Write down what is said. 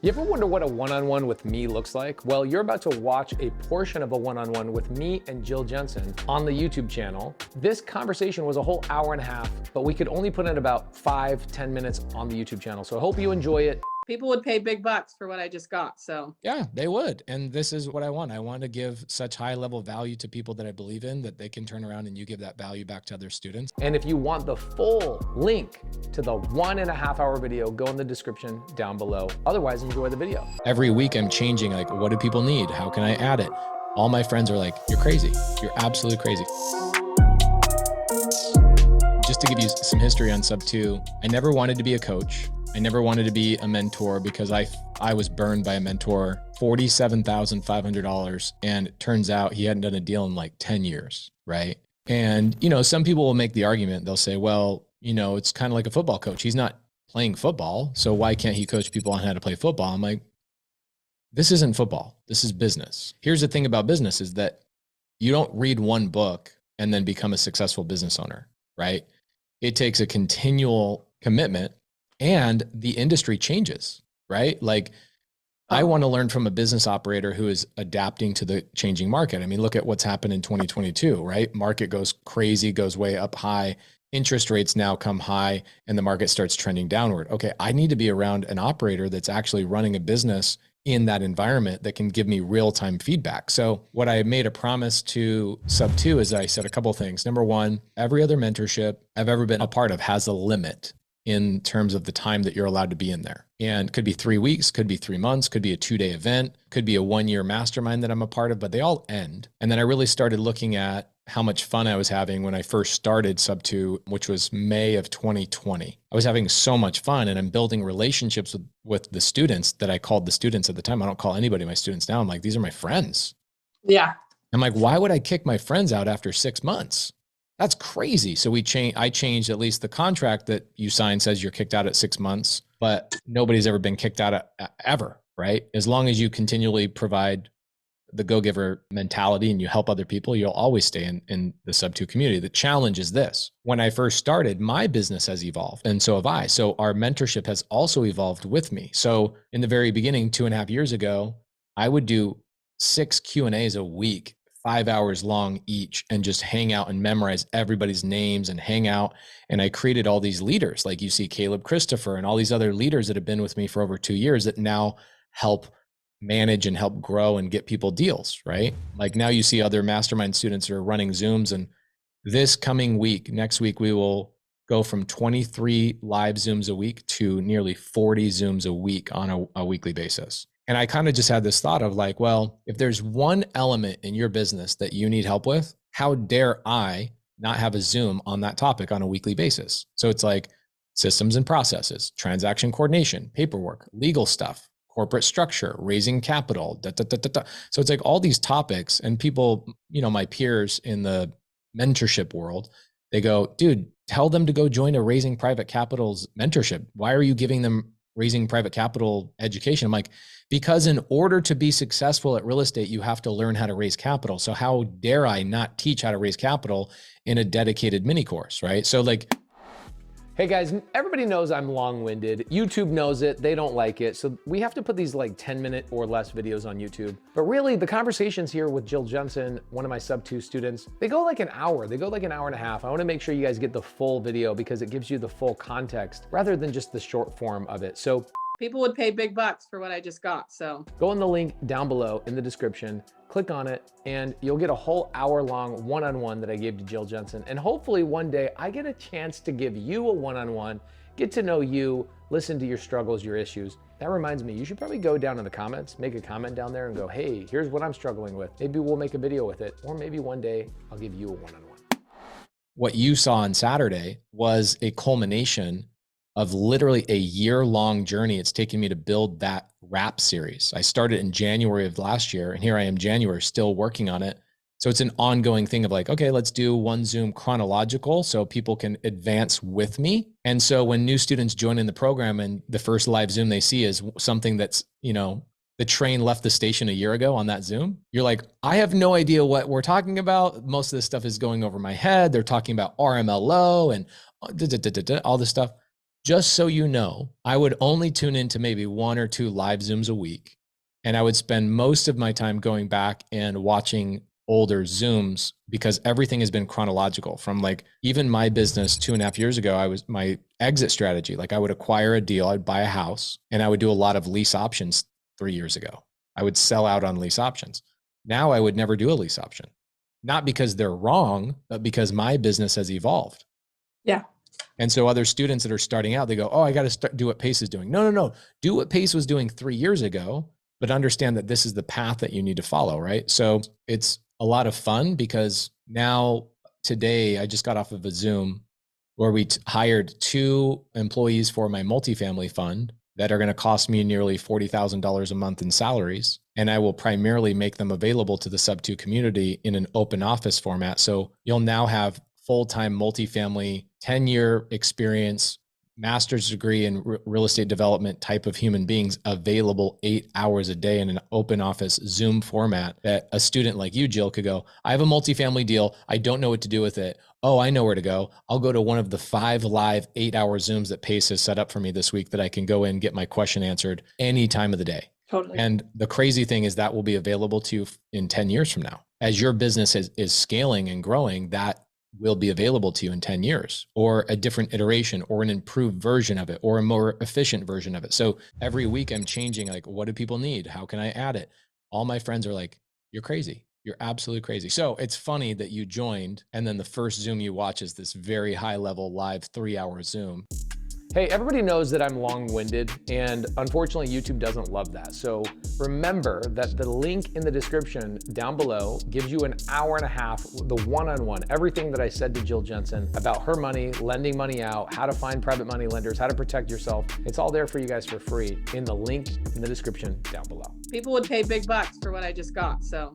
You ever wonder what a one-on-one with me looks like? Well, you're about to watch a portion of a one-on-one with me and Jill Jensen on the YouTube channel. This conversation was a whole hour and a half, but we could only put in about 5-10 minutes on the YouTube channel. So I hope you enjoy it. People would pay big bucks for what I just got. So yeah, they would. And this is what I want. I want to give such high level value to people that I believe in that they can turn around and you give that value back to other students. And if you want the full link to the 1.5 hour video, go in the description down below. Otherwise, enjoy the video. Every week I'm changing, like, what do people need? How can I add it? All my friends are like, you're crazy. You're absolutely crazy. Just to give you some history on Subto, I never wanted to be a coach. I never wanted to be a mentor because I was burned by a mentor, $47,500. And it turns out he hadn't done a deal in like 10 years, right? And, some people will make the argument, they'll say, well, it's kind of like a football coach. He's not playing football. So why can't he coach people on how to play football? I'm like, this isn't football. This is business. Here's the thing about business is that you don't read one book and then become a successful business owner, right? It takes a continual commitment. And the industry changes, right? Like I want to learn from a business operator who is adapting to the changing market. I mean, look at what's happened in 2022, right? Market goes crazy, goes way up high. Interest rates now come high and the market starts trending downward. Okay, I need to be around an operator that's actually running a business in that environment that can give me real-time feedback. So what I made a promise to Subto is I said a couple of things. Number one, every other mentorship I've ever been a part of has a limit in terms of the time that you're allowed to be in there. And could be 3 weeks, could be 3 months, could be a 2-day event, could be a 1-year mastermind that I'm a part of, but they all end. And then I really started looking at how much fun I was having when I first started Subto, which was May of 2020. I was having so much fun and I'm building relationships with the students that I called the students at the time. I don't call anybody my students now. I'm like, these are my friends. yeah, I'm like, why would I kick my friends out after 6 months? That's crazy. So I changed at least the contract that you sign says you're kicked out at 6 months, but nobody's ever been kicked out ever, right? As long as you continually provide the go-giver mentality and you help other people, you'll always stay in the Subto community. The challenge is this. When I first started, my business has evolved and so have I. So our mentorship has also evolved with me. So in the very beginning, 2.5 years ago, I would do 6 Q&As a week, 5 hours long each, and just hang out and memorize everybody's names and hang out. And I created all these leaders, like you see Caleb Christopher and all these other leaders that have been with me for over 2 years that now help manage and help grow and get people deals, right? Like now you see other mastermind students are running Zooms, and this coming week, next week, we will go from 23 live Zooms a week to nearly 40 Zooms a week on a weekly basis. And I kind of just had this thought of like, well, if there's one element in your business that you need help with, how dare I not have a Zoom on that topic on a weekly basis? So it's like systems and processes, transaction coordination, paperwork, legal stuff, corporate structure, raising capital, da, da, da, da, da. So it's like all these topics, and people, my peers in the mentorship world, they go, dude, tell them to go join a Raising Private Capital's mentorship. Why are you giving them Raising Private Capital education? I'm like, because in order to be successful at real estate, you have to learn how to raise capital. So how dare I not teach how to raise capital in a dedicated mini course, right? So like, Hey guys, everybody knows I'm long-winded. YouTube knows it, they don't like it. So we have to put these like 10-minute or less videos on YouTube. But really the conversations here with Jill Jensen, one of my Subto students, they go like an hour. They go like an hour and a half. I wanna make sure you guys get the full video because it gives you the full context rather than just the short form of it. So people would pay big bucks for what I just got. So go in the link down below in the description, click on it, and you'll get a whole hour-long one-on-one that I gave to Jill Jensen. And hopefully one day I get a chance to give you a one-on-one, get to know you, listen to your struggles, your issues. That reminds me, you should probably go down in the comments, make a comment down there and go, hey, here's what I'm struggling with. Maybe we'll make a video with it, or maybe one day I'll give you a one-on-one. What you saw on Saturday was a culmination of literally a year-long journey it's taken me to build that rap series. I started in January of last year, and here I am January, still working on it. So it's an ongoing thing of like, okay, let's do one Zoom chronological so people can advance with me. And so when new students join in the program and the first live Zoom they see is something that's, the train left the station a year ago on that Zoom, you're like, I have no idea what we're talking about. Most of this stuff is going over my head. They're talking about RMLO and all this stuff. just so you know, I would only tune into maybe 1 or 2 live Zooms a week. And I would spend most of my time going back and watching older Zooms because everything has been chronological from like even my business 2.5 years ago. My exit strategy, like I would acquire a deal, I'd buy a house, and I would do a lot of lease options 3 years ago. I would sell out on lease options. Now I would never do a lease option, not because they're wrong, but because my business has evolved. Yeah. And so other students that are starting out, they go, oh, I got to do what Pace is doing. No. Do what Pace was doing 3 years ago, but understand that this is the path that you need to follow, right? So it's a lot of fun because now today I just got off of a Zoom where we hired 2 employees for my multifamily fund that are going to cost me nearly $40,000 a month in salaries. And I will primarily make them available to the Subto community in an open office format. So you'll now have full-time multifamily, 10-year experience, master's degree in real estate development type of human beings available 8 hours a day in an open office Zoom format that a student like you, Jill, could go, I have a multifamily deal. I don't know what to do with it. Oh, I know where to go. I'll go to one of the 5 live 8-hour Zooms that Pace has set up for me this week that I can go in and get my question answered any time of the day. Totally. And the crazy thing is that will be available to you in 10 years from now. As your business is scaling and growing, that will be available to you in 10 years, or a different iteration or an improved version of it or a more efficient version of it. So every week I'm changing, like, what do people need? How can I add it? All my friends are like, you're crazy. You're absolutely crazy. So it's funny that you joined and then the first Zoom you watch is this very high level live 3-hour Zoom. Hey, everybody knows that I'm long-winded, and unfortunately YouTube doesn't love that. So remember that the link in the description down below gives you an hour and a half, the one-on-one, everything that I said to Jill Jensen about her money, lending money out, how to find private money lenders, how to protect yourself. It's all there for you guys for free in the link in the description down below. People would pay big bucks for what I just got, so.